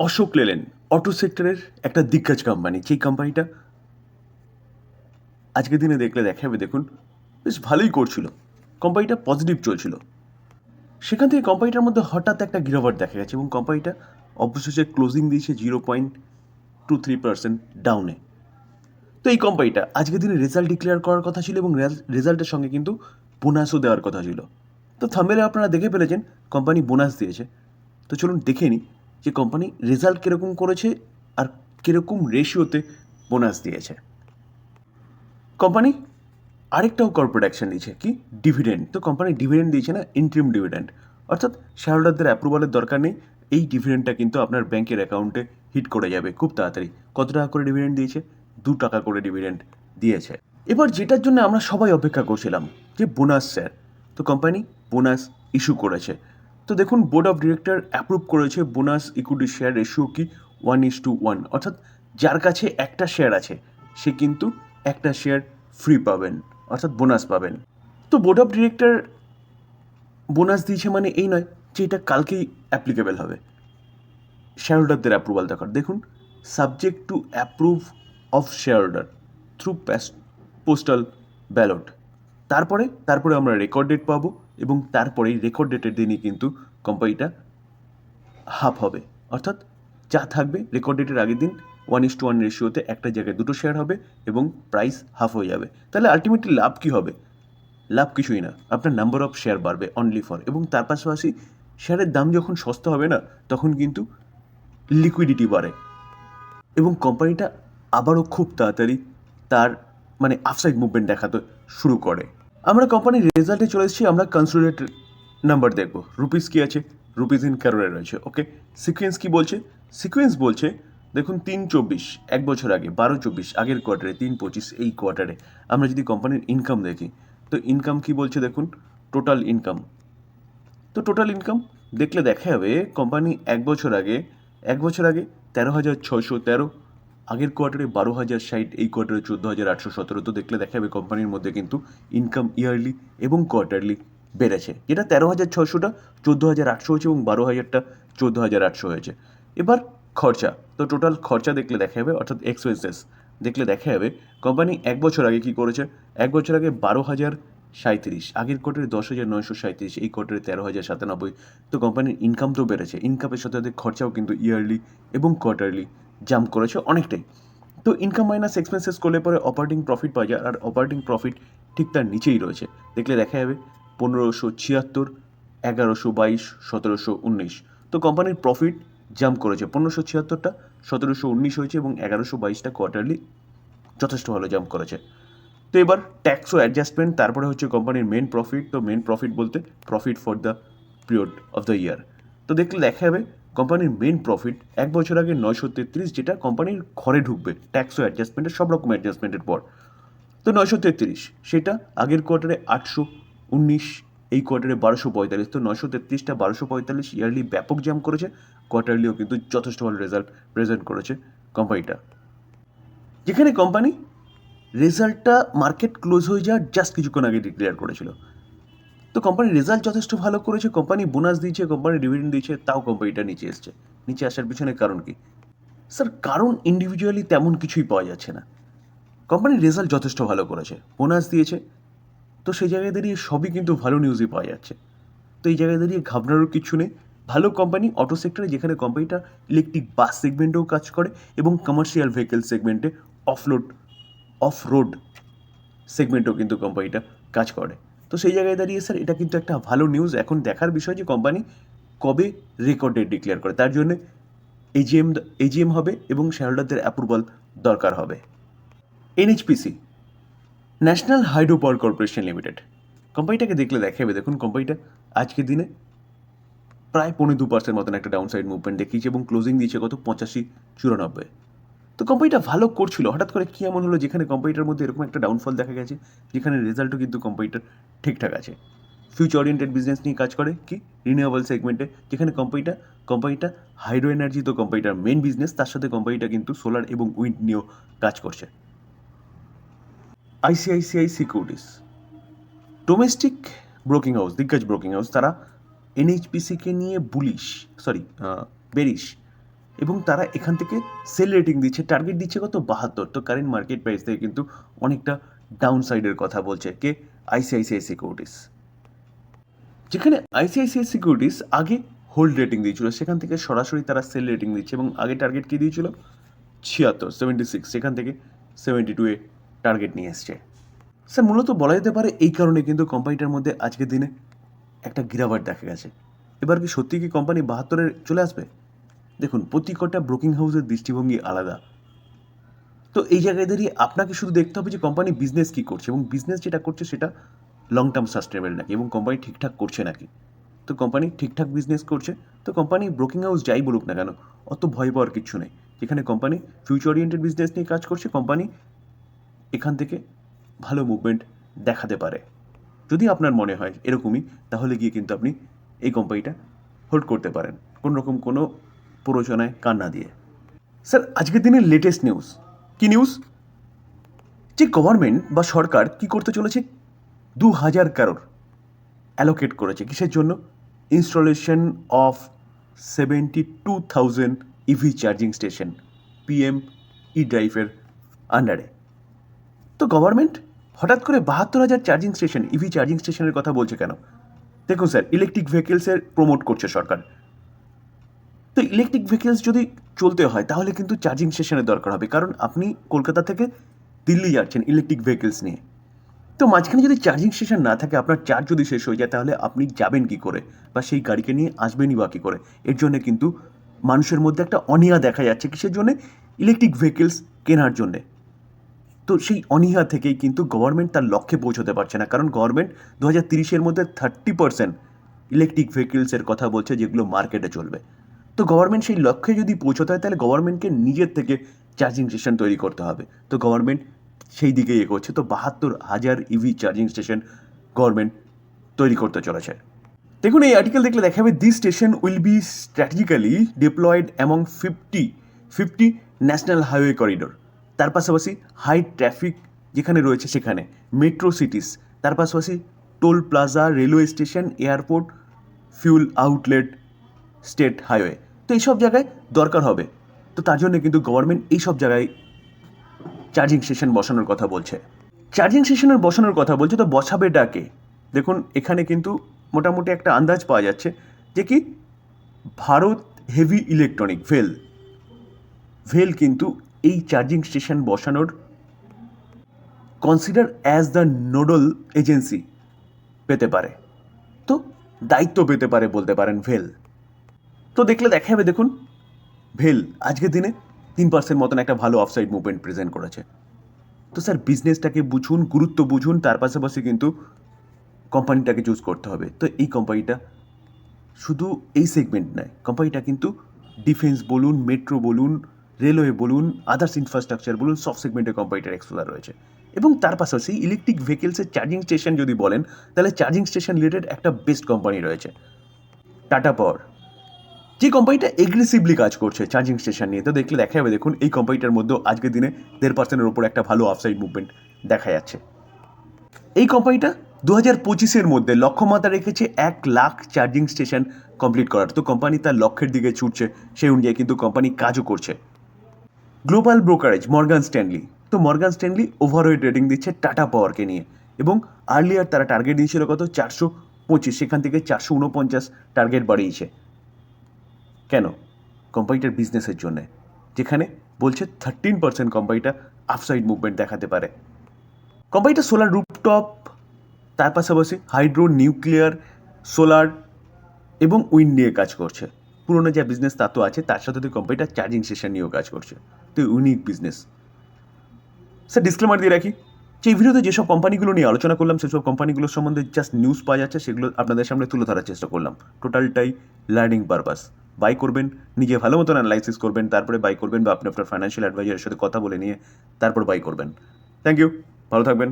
Ashok Leyland auto সেক্টরের একটা দিগ্গজ company, যেই কোম্পানিটা আজকের দিনে দেখলে দেখা যাবে, দেখুন বেশ ভালোই করছিল, কোম্পানিটা পজিটিভ চলছিল। সেখান থেকে কোম্পানিটার মধ্যে হঠাৎ একটা গিরাবট দেখা গেছে এবং কোম্পানিটা অবশেষে ক্লোজিং দিয়েছে 0.23% ডাউনে। তো এই কোম্পানিটা আজকের দিনে রেজাল্ট ডিক্লেয়ার করার কথা ছিল এবং রেজাল্টের সঙ্গে কিন্তু বোনাসও দেওয়ার কথা ছিল। তো থাম্বনেলে আপনারা দেখে ফেলেছেন কোম্পানি বোনাস দিয়েছে। তো চলুন দেখে নিই যে কোম্পানি রেজাল্ট কীরকম করেছে আর কীরকম রেশিওতে বোনাস দিয়েছে। কোম্পানি আরেকটাও কর্পোরেট অ্যাকশন নিয়েছে, কি ডিভিডেন্ড। তো কোম্পানি ডিভিডেন্ড দিয়েছে না, ইন্ট্রিম ডিভিডেন্ড, অর্থাৎ শেয়ারহোল্ডারদের অ্যাপ্রুভালের দরকার নেই, এই ডিভিডেন্ডটা কিন্তু আপনার ব্যাংকের অ্যাকাউন্টে হিট করে যাবে খুব তাড়াতাড়ি। কত টাকা করে ডিভিডেন্ড দিয়েছে? 2 টাকা করে ডিভিডেন্ড দিয়েছে। এবার যেটার জন্য আমরা সবাই অপেক্ষা করছিলাম, যে বোনাস শেয়ার, তো কোম্পানি বোনাস ইস্যু করেছে। তো দেখুন, বোর্ড অফ ডিরেক্টর অ্যাপ্রুভ করেছে বোনাস ইকুইটি শেয়ার রেশিও কি 1:1, অর্থাৎ যার কাছে একটা শেয়ার আছে সে কিন্তু একটা শেয়ার ফ্রি পাবেন, অর্থাৎ বোনাস পাবেন। তো বোর্ড অফ ডিরেক্টর বোনাস দিয়েছে মানে এই নয় যে এটা কালকেই অ্যাপ্লিকেবল হবে, শেয়ারহোল্ডারদের অ্যাপ্রুভাল দরকার। দেখুন, subject to approve of shareholder through postal ballot. তারপরে আমরা রেকর্ড ডেট পাবো এবং তারপরেই রেকর্ড ডেটের দিনই কিন্তু কোম্পানিটা হাফ হবে, অর্থাৎ যা থাকবে রেকর্ড ডেটের আগের দিন 1:1 রেশিওতে একটা জায়গায় দুটো শেয়ার হবে এবং প্রাইস হাফ হয়ে যাবে। তাহলে আলটিমেটলি লাভ কী হবে? লাভ কিছুই না, আপনার নাম্বার অফ শেয়ার বাড়বে অনলি ফর, এবং তার পাশাপাশি শেয়ারের দাম যখন সস্তা হবে না, তখন কিন্তু লিকুইডিটি বাড়ে এবং কোম্পানিটা আবারও খুব তাড়াতাড়ি তার আপসাইড মুভমেন্ট দেখাতে শুরু করে। আমরা কোম্পানির রেজাল্টে চলে এসেছি, আমরা কনসোলিডেটেড নাম্বার দেখব। রুপিস কী আছে? রুপিস ইন ক্যারোরে রয়েছে। ওকে, সিকোয়েন্স কী বলছে? সিকোয়েন্স বলছে দেখুন 3/24 এক বছর আগে, 12/24 আগের কোয়ার্টারে, 3/25 এই কোয়ার্টারে আমরা যদি কোম্পানির ইনকাম দেখি, তো ইনকাম কী বলছে দেখুন, টোটাল ইনকাম। তো টোটাল ইনকাম দেখলে দেখা যাবে কোম্পানি এক বছর আগে 13,613, আগের কোয়ার্টারে 12,060, এই কোয়ার্টারে 14,817। তো দেখলে দেখা যাবে কোম্পানির মধ্যে কিন্তু ইনকাম ইয়ারলি এবং কোয়ার্টারলি বেড়েছে, যেটা 13,600টা 14,800 হয়েছে এবং 12,000টা 14,800 হয়েছে। এবার খরচা, তো টোটাল খরচা দেখলে দেখা যাবে, অর্থাৎ এক্সপেন্সেস দেখলে দেখা যাবে কোম্পানি এক বছর আগে কী করেছে। এক বছর আগে 12,037, আগের কোয়ার্টারে 10,937, এই কোয়ার্টারে 13,097। তো কোম্পানির ইনকাম তো বেড়েছে, ইনকামের সাথে সাথে খরচাও কিন্তু ইয়ারলি এবং কোয়ার্টারলি জাম্প করেছে অনেকটাই। তো ইনকাম মাইনাস এক্সপেন্সেস করলে পরে অপারেটিং প্রফিট পাওয়া যায়, আর অপারেটিং প্রফিট ঠিক তার নিচেই রয়েছে, দেখলে দেখা যাবে 1,576, 1,122, 1,719। তো কোম্পানির প্রফিট জাম্প করেছে, 1,576টা 1,719 হয়েছে এবং 1,122টা কোয়ার্টারলি যথেষ্ট ভালো জাম্প করেছে। তো এবার ট্যাক্স ও অ্যাডজাস্টমেন্ট, তারপরে হচ্ছে কোম্পানির মেন প্রফিট। তো মেন প্রফিট বলতে profit for the period of the year. তো দেখলে দেখা যাবে কোম্পানির মেন প্রফিট এক বছর আগে 933, যেটা কোম্পানির ঘরে ঢুকবে ট্যাক্স ও অ্যাডজাস্টমেন্টের সব রকম অ্যাডজাস্টমেন্টের পর। তো 933, সেটা আগের কোয়ার্টারে 819, এই কোয়ার্টারে 1,245। তো 933টা 1,245 ইয়ারলি ব্যাপক জাম্প করেছে, কোয়ার্টারলিও কিন্তু যথেষ্ট ভালো রেজাল্ট প্রেজেন্ট করেছে কোম্পানিটা। যেখানে কোম্পানি রেজাল্টটা মার্কেট ক্লোজ হয়ে যাওয়ার জাস্ট কিছুক্ষণ আগে ডিক্লেয়ার করেছিল। তো কোম্পানির রেজাল্ট যথেষ্ট ভালো করেছে, কোম্পানি বোনাস দিয়েছে, কোম্পানি ডিভিডেন্ড দিয়েছে, তাও কোম্পানিটা নিচে এসছে। নিচে আসার পিছনে কারণ কি? স্যার, কারণ ইন্ডিভিজুয়ালি তেমন কিছুই পাওয়া যাচ্ছে না। কোম্পানির রেজাল্ট যথেষ্ট ভালো করেছে, বোনাস দিয়েছে, তো সেই জায়গায় দাঁড়িয়ে সবই কিন্তু ভালো নিউজই পাওয়া যাচ্ছে। তো এই জায়গায় দাঁড়িয়ে ঘাবড়ানোর কিছু নেই। ভালো কোম্পানি অটো সেক্টরে, যেখানে কোম্পানিটা ইলেকট্রিক বাস সেগমেন্টেও কাজ করে এবং কমার্শিয়াল ভেহিকেল সেগমেন্টে অফ রোড সেগমেন্টেও কিন্তু কোম্পানিটা কাজ করে। তো সেই জায়গায় দাঁড়িয়ে স্যার এটা কিন্তু একটা ভালো নিউজ। এখন দেখার বিষয় যে কোম্পানি কবে রেকর্ড ডেট ডিক্লেয়ার করে, তার জন্য এজিএম হবে এবং শেয়ারহোল্ডারদের অ্যাপ্রুভাল দরকার হবে। NHPC, national hydro power corporation limited, কোম্পানিটাকে দেখলে দেখা যাবে, দেখুন কোম্পানিটা আজকের দিনে প্রায় 2.25% মতন একটা ডাউন সাইড মুভমেন্ট দেখিয়েছে এবং ক্লোজিং দিয়েছে কত 85-94। তো কোম্পানিটা ভালো করছিল, হঠাৎ করে কী এমন হলো যেখানে কোম্পানিটার মধ্যে এরকম একটা ডাউনফল দেখা গেছে, যেখানে রেজাল্টও কিন্তু কোম্পানিটার ঠিকঠাক আছে। ফিউচার ওরিয়েন্টেড বিজনেস নিয়ে কাজ করে, কি রিনিউয়েবল সেগমেন্টে, যেখানে কোম্পানিটা হাইড্রো এনার্জি তো কোম্পানিটার মেন বিজনেস, তার সাথে কোম্পানিটা কিন্তু সোলার এবং উইন্ড নিয়েও কাজ করছে। ICICI securities, domestic broking house, দিগ্গজ ব্রোকিং হাউস, তারা এনএইচপিসিকে নিয়ে বেরিশ এবং তারা এখান থেকে সেল রেটিং দিচ্ছে, টার্গেট দিচ্ছে কত 72। তো কারেন্ট মার্কেট প্রাইস থেকে কিন্তু অনেকটা ডাউন সাইডের কথা বলছে কে, আইসিআইসিআই সিকিউরিটিস। যেখানে আইসিআইসিআই সিকিউরিটিস আগে হোল্ড রেটিং দিয়েছিল, সেখান থেকে সরাসরি তারা সেল রেটিং দিচ্ছে এবং আগে টার্গেট কী দিয়েছিল 76, সেখান থেকে 72 টার্গেট নিয়ে এসছে। স্যার মূলত বলা যেতে পারে এই কারণে কিন্তু কোম্পানিটার মধ্যে আজকের দিনে একটা গিরাবাট দেখা গেছে। এবার কি সত্যি কি কোম্পানি 72-এ চলে আসবে? দেখুন, প্রতি কটা ব্রোকিং হাউসের দৃষ্টিভঙ্গি আলাদা। তো এই জায়গায় দাঁড়িয়ে আপনাকে শুধু দেখতে হবে যে কোম্পানি বিজনেস কী করছে এবং বিজনেস যেটা করছে সেটা লং টার্ম সাস্টেনেবল নাকি এবং কোম্পানি ঠিকঠাক করছে নাকি। তো কোম্পানি ঠিকঠাক বিজনেস করছে, তো কোম্পানি ব্রোকিং হাউস যাই বলুক না কেন অত ভয় পাওয়ার কিচ্ছু নেই। যেখানে কোম্পানি ফিউচার ওরিয়েন্টেড বিজনেস নিয়ে কাজ করছে, কোম্পানি এখান থেকে ভালো মুভমেন্ট দেখাতে পারে। যদি আপনার মনে হয় এরকমই, তাহলে গিয়ে কিন্তু আপনি এই কোম্পানিটা হোল্ড করতে পারেন কোনো রকম কোনো প্ররোচনায় কান না দিয়ে। স্যার আজকের দিনের লেটেস্ট নিউজ কি নিউজ, যে গভর্নমেন্ট বা সরকার কি করতে চলেছে, 2000 কারোর অ্যালোকেট করেছে কিসের জন্য, installation of 72,000 EV charging station PM E ড্রাইভের আন্ডারে। তো গভর্নমেন্ট হঠাৎ করে 72,000 চার্জিং স্টেশন ইভি চার্জিং স্টেশনের কথা বলছে কেন? দেখুন স্যার, ইলেকট্রিক ভেহিকেলসের প্রমোট করছে সরকার। তো ইলেকট্রিক ভেহিকেলস যদি চলতে হয় তাহলে কিন্তু চার্জিং স্টেশনের দরকার হবে, কারণ আপনি কলকাতা থেকে দিল্লি যাচ্ছেন ইলেকট্রিক ভেহিকেলস নিয়ে। তো মাঝখানে যদি চার্জিং স্টেশন না থাকে, আপনার চার্জ যদি শেষ হয়ে যায়, তাহলে আপনি যাবেন কী করে বা সেই গাড়িকে নিয়ে আসবেনই বা কী করে? এর জন্য কিন্তু মানুষের মধ্যে একটা অনীহা দেখা যাচ্ছে, কিসের জন্যে, ইলেকট্রিক ভেহিকেলস কেনার জন্যে। তো সেই অনীহা থেকেই কিন্তু গভর্নমেন্ট তার লক্ষ্যে পৌঁছতে পারছে না, কারণ গভর্নমেন্ট 2030-এর মধ্যে 30% ইলেকট্রিক ভেহিকেলসের কথা বলছে যেগুলো মার্কেটে চলবে। তো গভর্নমেন্ট সেই লক্ষ্যে যদি পৌঁছতে হয় তাহলে গভর্নমেন্টকে নিজের থেকে চার্জিং স্টেশন তৈরি করতে হবে। তো গভর্নমেন্ট সেই দিকেই এগোচ্ছে। তো 72,000 ইভি চার্জিং স্টেশন গভর্নমেন্ট তৈরি করতে চলেছে। দেখুন, এই আর্টিকেল দেখলে দেখা যাবে this station will be strategically diploid among 50 national highway corridor. তার পাশাপাশি হাই ট্রাফিক যেখানে রয়েছে সেখানে মেট্রো সিটিস, তার পাশাপাশি toll plaza, railway station, airport, fuel outlet, state highway. তো এইসব জায়গায় দরকার হবে। তো তার জন্য কিন্তু গভর্নমেন্ট এইসব জায়গায় চার্জিং স্টেশন বসানোর কথা বলছে। চার্জিং স্টেশনের বসানোর কথা বলছে, তো বসাবে ডাকে। দেখুন, এখানে কিন্তু মোটামুটি একটা আন্দাজ পাওয়া যাচ্ছে যে কি ভারত হেভি ইলেকট্রনিক ভেল কিন্তু এই চার্জিং স্টেশন বসানোর consider as the nodal agency পেতে পারে, তো দায়িত্ব পেতে পারে বলতে পারেন ভেল। তো দেখলে দেখা যাবে, দেখুন ভেল আজকের দিনে 3% মতন একটা ভালো অফসাইড মুভমেন্ট প্রেজেন্ট করেছে। তো স্যার বিজনেসটাকে বুঝুন, গুরুত্ব বুঝুন, তার পাশাপাশি কিন্তু কোম্পানিটাকে চুজ করতে হবে। তো এই কোম্পানিটা শুধু এই সেগমেন্ট নয়, কোম্পানিটা কিন্তু ডিফেন্স বলুন, মেট্রো বলুন, রেলওয়ে বলুন, আদার্স ইনফ্রাস্ট্রাকচার বলুন, সব সেগমেন্টে কোম্পানিটার এক্সপোজার রয়েছে। এবং তার পাশাপাশি ইলেকট্রিক ভেহিকেলসের চার্জিং স্টেশন যদি বলেন, তাহলে চার্জিং স্টেশন রিলেটেড একটা বেস্ট কোম্পানি রয়েছে টাটা পাওয়ার, যে কোম্পানিটা এগ্রেসিভলি কাজ করছে চার্জিং স্টেশন নিয়ে। তো দেখলে দেখা যাবে, দেখুন এই কোম্পানিটার মধ্যেও আজকের দিনে 1.5%-এর ওপর একটা ভালো অফসাইড মুভমেন্ট দেখা যাচ্ছে। এই কোম্পানিটা 2025-এর মধ্যে লক্ষ্যমাত্রা রেখেছে 1 লাখ চার্জিং স্টেশন কমপ্লিট করার। তো কোম্পানি তার লক্ষ্যের দিকে ছুটছে, সেই অনুযায়ী কিন্তু কোম্পানি কাজও করছে। গ্লোবাল ব্রোকারেজ মর্গান স্ট্যানলি, তো মর্গান স্ট্যানলি ওভারওয়েট রেটিং দিচ্ছে টাটা পাওয়ারকে নিয়ে, এবং আর্লিয়ার তারা টার্গেট দিয়েছিল কত 425, সেখান থেকে 449 টার্গেট বাড়িয়েছে। কেন? কোম্পানিটার বিজনেসের জন্যে, যেখানে বলছে 13% কোম্পানিটা আপসাইড মুভমেন্ট দেখাতে পারে। কোম্পানিটা সোলার রুফটপ, তার পাশাপাশি হাইড্রো, নিউক্লিয়ার, সোলার এবং উইন্ড নিয়ে কাজ করছে। পুরোনো যা বিজনেস তা তো আছে, তার সাথে কোম্পানিটা চার্জিং স্টেশন নিয়েও কাজ করছে। তো ইউনিক বিজনেস। স্যার ডিসক্লেমার দিয়ে রাখি যে এই ভিডিওতে যেসব কোম্পানিগুলো নিয়ে আলোচনা করলাম, সেসব কোম্পানিগুলোর সম্বন্ধে জাস্ট নিউজ পাওয়া যাচ্ছে, সেগুলো আপনাদের সামনে তুলে ধরার চেষ্টা করলাম। টোটালটাই লার্নিং পারপাস। বাই করবেন, নিজে ভালো মতন অ্যানালাইসিস করবেন, তারপরে বাই করবেন, বা আপনি আপনার ফাইন্যান্সিয়াল অ্যাডভাইজারের সাথে কথা বলে নিয়ে তারপর বাই করবেন। থ্যাংক ইউ, ভালো থাকবেন।